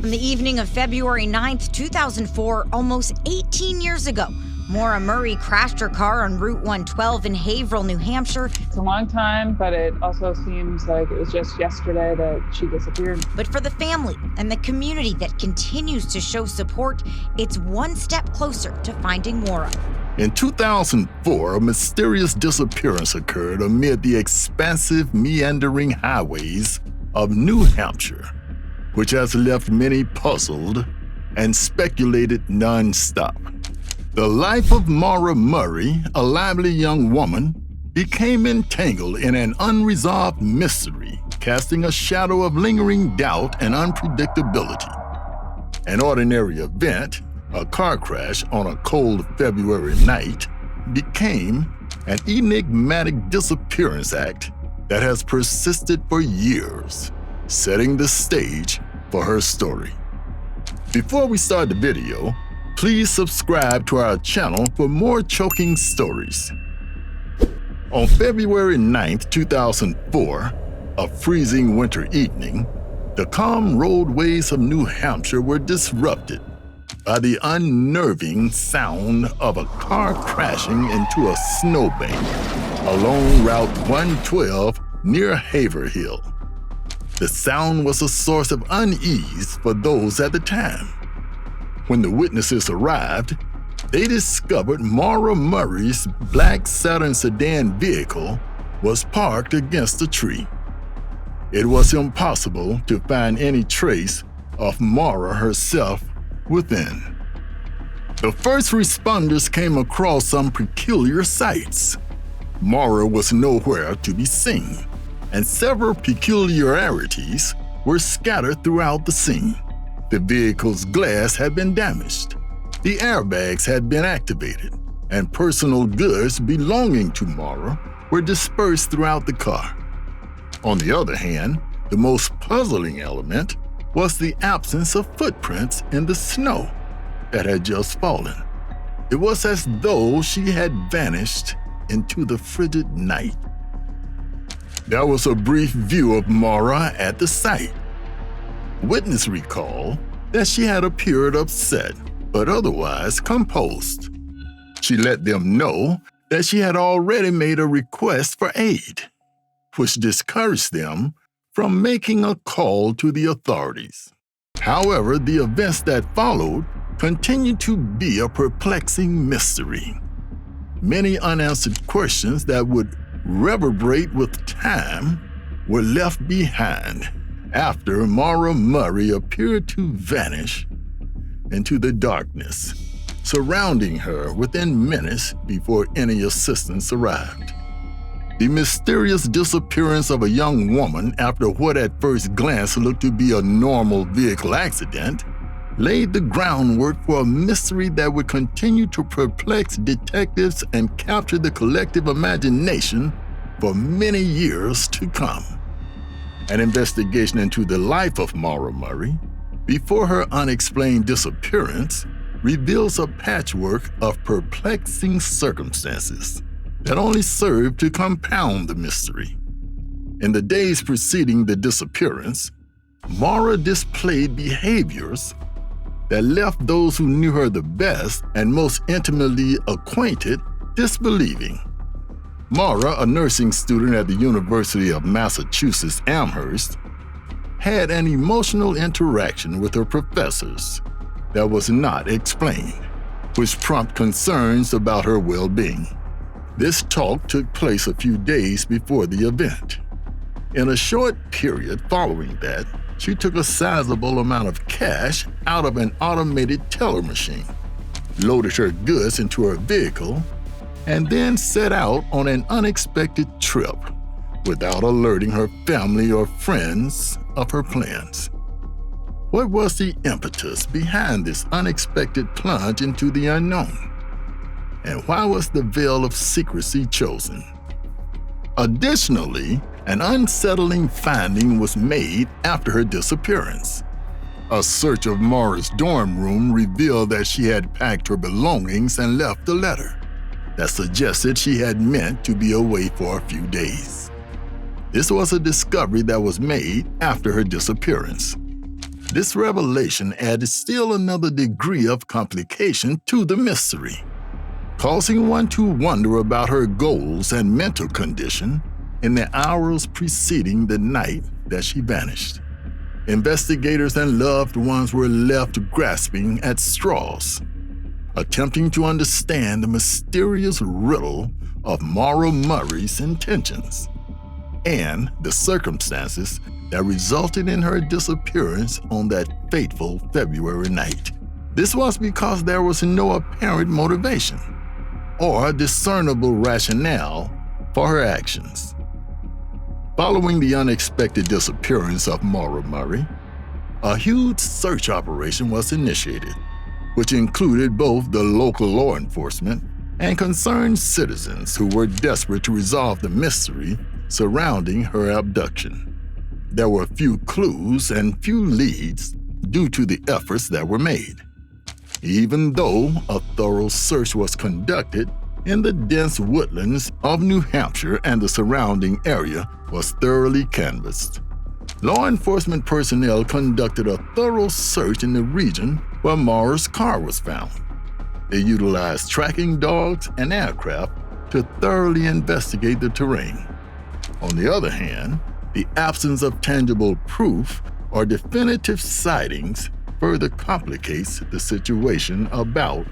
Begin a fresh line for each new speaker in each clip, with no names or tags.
On the evening of February 9th, 2004, almost 18 years ago, Maura Murray crashed her car on Route 112 in Haverhill, New Hampshire.
It's a long time, but it also seems like it was just yesterday that she disappeared.
But for the family and the community that continues to show support, it's one step closer to finding Maura.
In 2004, a mysterious disappearance occurred amid the expansive, meandering highways of New Hampshire, which has left many puzzled and speculated nonstop. The life of Maura Murray, a lively young woman, became entangled in an unresolved mystery, casting a shadow of lingering doubt and unpredictability. An ordinary event, a car crash on a cold February night, became an enigmatic disappearance act that has persisted for years, setting the stage for her story. Before we start the video, please subscribe to our channel for more choking stories. On February 9th, 2004, a freezing winter evening, the calm roadways of New Hampshire were disrupted by the unnerving sound of a car crashing into a snowbank along Route 112 near Haverhill. The sound was a source of unease for those at the time. When the witnesses arrived, they discovered Maura Murray's black Saturn sedan vehicle was parked against a tree. It was impossible to find any trace of Maura herself within. The first responders came across some peculiar sights. Maura was nowhere to be seen, and several peculiarities were scattered throughout the scene. The vehicle's glass had been damaged, the airbags had been activated, and personal goods belonging to Maura were dispersed throughout the car. On the other hand, the most puzzling element was the absence of footprints in the snow that had just fallen. It was as though she had vanished into the frigid night. There was a brief view of Maura at the site. Witnesses recall that she had appeared upset, but otherwise composed. She let them know that she had already made a request for aid, which discouraged them from making a call to the authorities. However, the events that followed continued to be a perplexing mystery. Many unanswered questions that would reverberate with time were left behind after Maura Murray appeared to vanish into the darkness surrounding her within minutes before any assistance arrived. The mysterious disappearance of a young woman after what at first glance looked to be a normal vehicle accident laid the groundwork for a mystery that would continue to perplex detectives and capture the collective imagination for many years to come. An investigation into the life of Maura Murray before her unexplained disappearance reveals a patchwork of perplexing circumstances that only served to compound the mystery. In the days preceding the disappearance, Maura displayed behaviors that left those who knew her the best and most intimately acquainted disbelieving. Maura, a nursing student at the University of Massachusetts Amherst, had an emotional interaction with her professors that was not explained, which prompted concerns about her well-being. This talk took place a few days before the event. In a short period following that, she took a sizable amount of cash out of an automated teller machine, loaded her goods into her vehicle, and then set out on an unexpected trip without alerting her family or friends of her plans. What was the impetus behind this unexpected plunge into the unknown? And why was the veil of secrecy chosen? Additionally, an unsettling finding was made after her disappearance. A search of Maura's dorm room revealed that she had packed her belongings and left a letter that suggested she had meant to be away for a few days. This was a discovery that was made after her disappearance. This revelation added still another degree of complication to the mystery, causing one to wonder about her goals and mental condition in the hours preceding the night that she vanished. Investigators and loved ones were left grasping at straws, attempting to understand the mysterious riddle of Maura Murray's intentions and the circumstances that resulted in her disappearance on that fateful February night. This was because there was no apparent motivation or discernible rationale for her actions. Following the unexpected disappearance of Maura Murray, a huge search operation was initiated, which included both the local law enforcement and concerned citizens who were desperate to resolve the mystery surrounding her abduction. There were few clues and few leads due to the efforts that were made, even though a thorough search was conducted in the dense woodlands of New Hampshire and the surrounding area was thoroughly canvassed. Law enforcement personnel conducted a thorough search in the region where Maura's car was found. They utilized tracking dogs and aircraft to thoroughly investigate the terrain. On the other hand, the absence of tangible proof or definitive sightings further complicates the situation about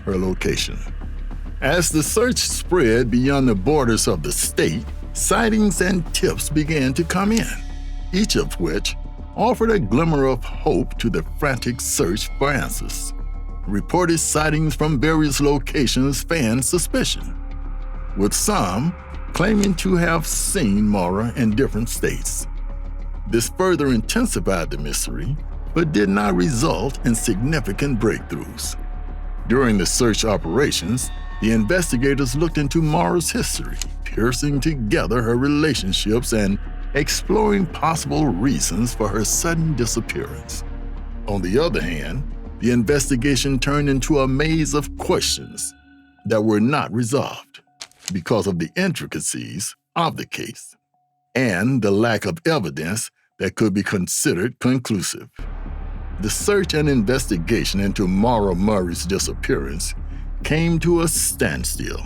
her location. As the search spread beyond the borders of the state, sightings and tips began to come in, each of which offered a glimmer of hope to the frantic search for answers. Reported sightings from various locations fanned suspicion, with some claiming to have seen Maura in different states. This further intensified the mystery, but did not result in significant breakthroughs. During the search operations, the investigators looked into Maura's history, piecing together her relationships and exploring possible reasons for her sudden disappearance. On the other hand, the investigation turned into a maze of questions that were not resolved because of the intricacies of the case and the lack of evidence that could be considered conclusive. The search and investigation into Maura Murray's disappearance came to a standstill,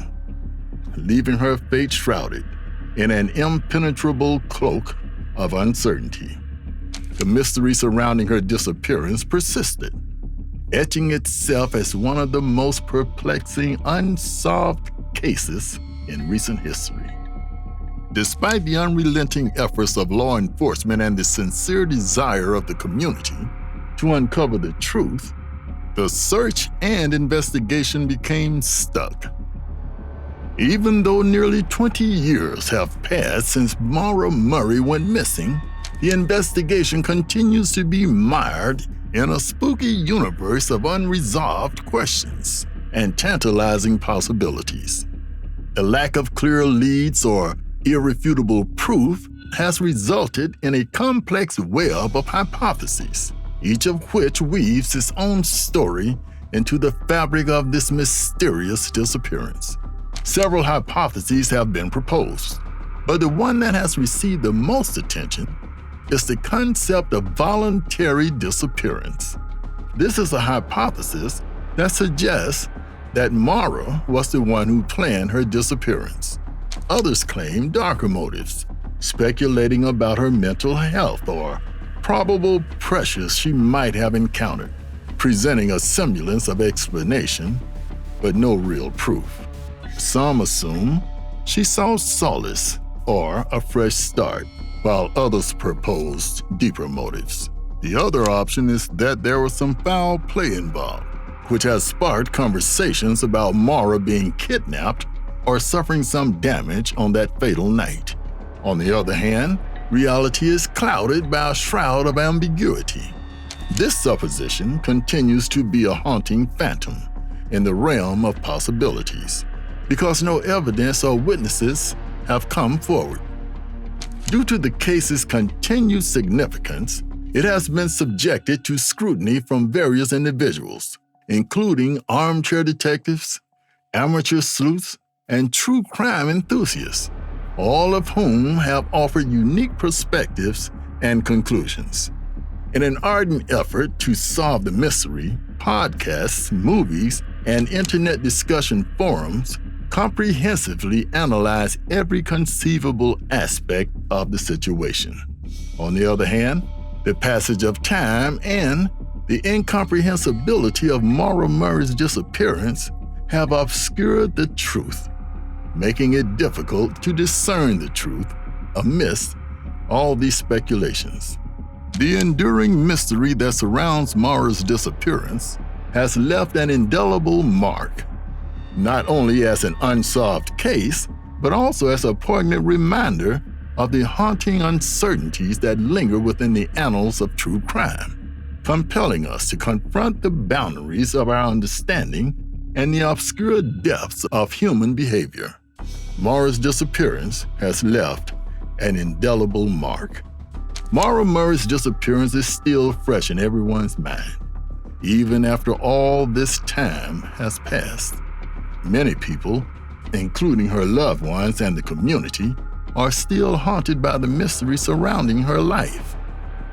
leaving her fate shrouded in an impenetrable cloak of uncertainty. The mystery surrounding her disappearance persisted, etching itself as one of the most perplexing unsolved cases in recent history. Despite the unrelenting efforts of law enforcement and the sincere desire of the community to uncover the truth, the search and investigation became stuck. Even though nearly 20 years have passed since Maura Murray went missing, the investigation continues to be mired in a spooky universe of unresolved questions and tantalizing possibilities. The lack of clear leads or irrefutable proof has resulted in a complex web of hypotheses, each of which weaves its own story into the fabric of this mysterious disappearance. Several hypotheses have been proposed, but the one that has received the most attention is the concept of voluntary disappearance. This is a hypothesis that suggests that Maura was the one who planned her disappearance. Others claim darker motives, speculating about her mental health or probable pressures she might have encountered, presenting a semblance of explanation, but no real proof. Some assume she sought solace or a fresh start, while others proposed deeper motives. The other option is that there was some foul play involved, which has sparked conversations about Maura being kidnapped or suffering some damage on that fatal night. On the other hand, reality is clouded by a shroud of ambiguity. This supposition continues to be a haunting phantom in the realm of possibilities, because no evidence or witnesses have come forward. Due to the case's continued significance, it has been subjected to scrutiny from various individuals, including armchair detectives, amateur sleuths, and true crime enthusiasts, all of whom have offered unique perspectives and conclusions. In an ardent effort to solve the mystery, podcasts, movies, and internet discussion forums comprehensively analyze every conceivable aspect of the situation. On the other hand, the passage of time and the incomprehensibility of Maura Murray's disappearance have obscured the truth, making it difficult to discern the truth amidst all these speculations. The enduring mystery that surrounds Maura's disappearance has left an indelible mark, not only as an unsolved case, but also as a poignant reminder of the haunting uncertainties that linger within the annals of true crime, compelling us to confront the boundaries of our understanding and the obscure depths of human behavior. Maura's disappearance has left an indelible mark. Maura Murray's disappearance is still fresh in everyone's mind, even after all this time has passed. Many people, including her loved ones and the community, are still haunted by the mystery surrounding her life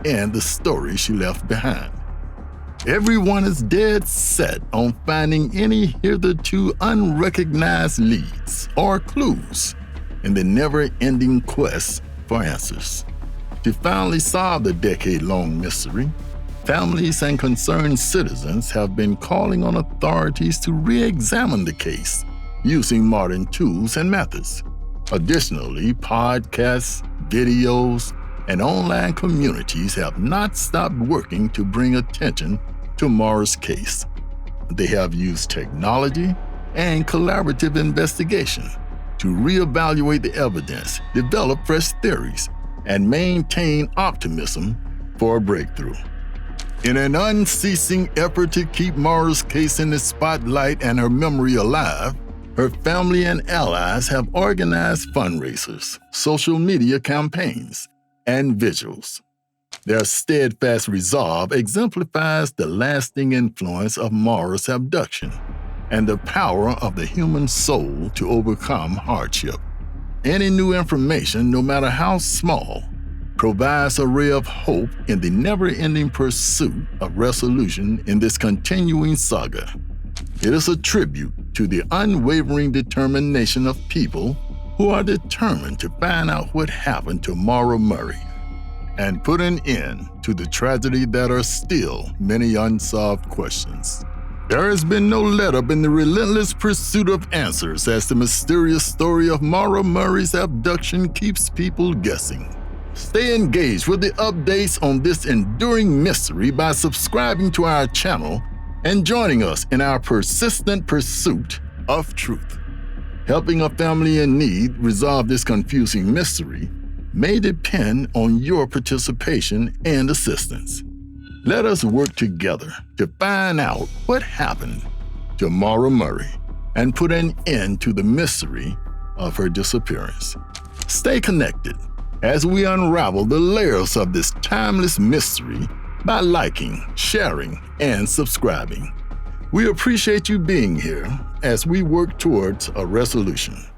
and the story she left behind. Everyone is dead set on finding any hitherto unrecognized leads or clues in the never-ending quest for answers. To finally solve the decade-long mystery, families and concerned citizens have been calling on authorities to re-examine the case using modern tools and methods. Additionally, podcasts, videos, and online communities have not stopped working to bring attention to Maura's case. They have used technology and collaborative investigation to reevaluate the evidence, develop fresh theories, and maintain optimism for a breakthrough. In an unceasing effort to keep Maura's case in the spotlight and her memory alive, her family and allies have organized fundraisers, social media campaigns, and vigils. Their steadfast resolve exemplifies the lasting influence of Maura's abduction and the power of the human soul to overcome hardship. Any new information, no matter how small, provides a ray of hope in the never-ending pursuit of resolution in this continuing saga. It is a tribute to the unwavering determination of people who are determined to find out what happened to Maura Murray and put an end to the tragedy that are still many unsolved questions. There has been no let-up in the relentless pursuit of answers as the mysterious story of Maura Murray's abduction keeps people guessing. Stay engaged with the updates on this enduring mystery by subscribing to our channel and joining us in our persistent pursuit of truth. Helping a family in need resolve this confusing mystery may depend on your participation and assistance. Let us work together to find out what happened to Maura Murray and put an end to the mystery of her disappearance. Stay connected as we unravel the layers of this timeless mystery by liking, sharing, and subscribing. We appreciate you being here as we work towards a resolution.